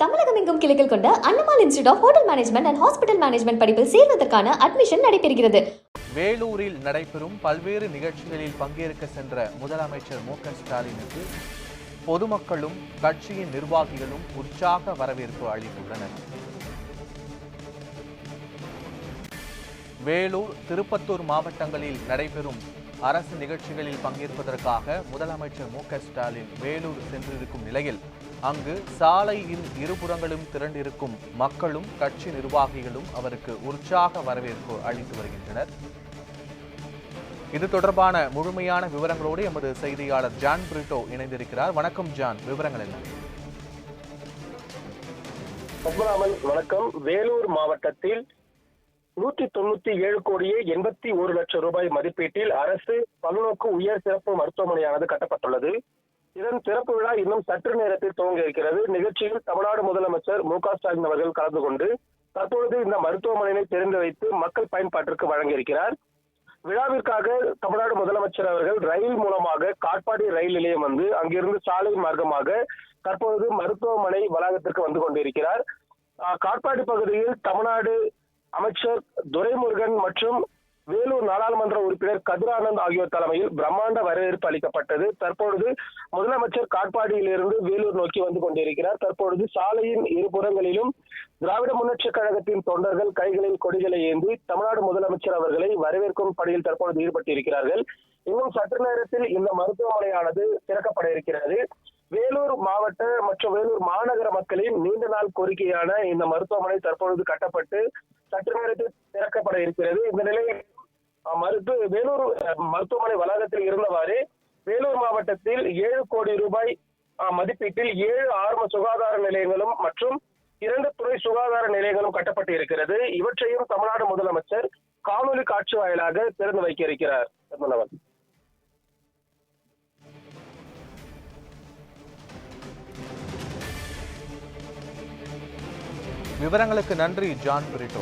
தமிழகம் எங்கும் கிளைகள் கொண்ட Annamalai institute of hotel management and hospital management படிப்பில் சேர்வதற்கான அட்மிஷன் நடைபெறுகிறது. வேலூரில் நடைபெறும் பல்வேறு நிகழ்ச்சிகளில் பங்கேற்க சென்ற முதலமைச்சர் ஸ்டாலினுக்கு பொதுமக்களும் கட்சியின் நிர்வாகிகளும் உற்சாக வரவேற்பு அளித்துள்ளனர். வேலூர், திருப்பத்தூர் மாவட்டங்களில் நடைபெறும் அரசு நிகழ்ச்சிகளில் பங்கேற்பதற்காக முதலமைச்சர் ஸ்டாலின் வேலூர் சென்றிருக்கும் நிலையில் அங்கு சாலையின் இருபுறங்களும் திரண்டிருக்கும் மக்களும் கட்சி நிர்வாகிகளும் அவருக்கு உற்சாக வரவேற்பு அளித்து வருகின்றனர். இது தொடர்பான முழுமையான விவரங்களோடு எமது செய்தியாளர் ஜான் பிரிட்டோ இணைந்திருக்கிறார். வணக்கம் ஜான், விவரங்கள் என்ன? பத்மநாபன் வணக்கம். வேலூர் மாவட்டத்தில் 197 கோடியே 81 லட்சம் ரூபாய் மதிப்பீட்டில் அரசு பல்நோக்கு உயர் சிறப்பு மருத்துவமனையானது கட்டப்பட்டுள்ளது. இதன் திறப்பு விழா இன்னும் சற்று நேரத்தில் துவங்க இருக்கிறது. நிகழ்ச்சியில் தமிழ்நாடு முதலமைச்சர் ஸ்டாலின் அவர்கள் கலந்து கொண்டு தற்பொழுது இந்த மருத்துவமனையை திறந்து வைத்து மக்கள் பயன்பாட்டிற்கு வழங்கியிருக்கிறார். விழாவிற்காக தமிழ்நாடு முதலமைச்சர் அவர்கள் ரயில் மூலமாக காட்பாடி ரயில் நிலையம் வந்து அங்கிருந்து சாலை மார்க்கமாக தற்பொழுது மருத்துவமனை வளாகத்திற்கு வந்து கொண்டிருக்கிறார். காட்பாடி பகுதியில் தமிழ்நாடு அமைச்சர் துரைமுருகன் மற்றும் வேலூர் நாடாளுமன்ற உறுப்பினர் கதிரானந்த் ஆகியோர் தலைமையில் பிரம்மாண்ட வரவேற்பு அளிக்கப்பட்டது. தற்பொழுது முதலமைச்சர் காட்பாடியிலிருந்து வேலூர் நோக்கி வந்து கொண்டிருக்கிறார். தற்பொழுது சாலையின் இருபுறங்களிலும் திராவிட முன்னேற்ற கழகத்தின் தொண்டர்கள் கைகளில் கொடிகளை ஏந்தி தமிழ்நாடு முதலமைச்சர் அவர்களை வரவேற்கும் பணியில் தற்பொழுது ஈடுபட்டிருக்கிறார்கள். இன்னும் சற்று நேரத்தில் இந்த மருத்துவமனையானது திறக்கப்பட இருக்கிறது. வேலூர் மாவட்ட மற்றும் வேலூர் மாநகர மக்களின் நீண்ட நாள் கோரிக்கையான இந்த மருத்துவமனை தற்பொழுது கட்டப்பட்டு சற்று நேரத்தில் திறக்கப்பட இருக்கிறது. இந்த நிலையில் வேலூர் மருத்துவமனை வளாகத்தில் இருந்தவாறு வேலூர் மாவட்டத்தில் 7 கோடி ரூபாய் மதிப்பீட்டில் 7 ஆரம்ப சுகாதார நிலையங்களும் மற்றும் 2 துணை சுகாதார நிலையங்களும் கட்டப்பட்டு இருக்கிறது. இவற்றையும் தமிழ்நாடு முதலமைச்சர் காணொலி காட்சி வாயிலாக திறந்து வைக்க இருக்கிறார். விவரங்களுக்கு நன்றி ஜான் பிரிட்டோ.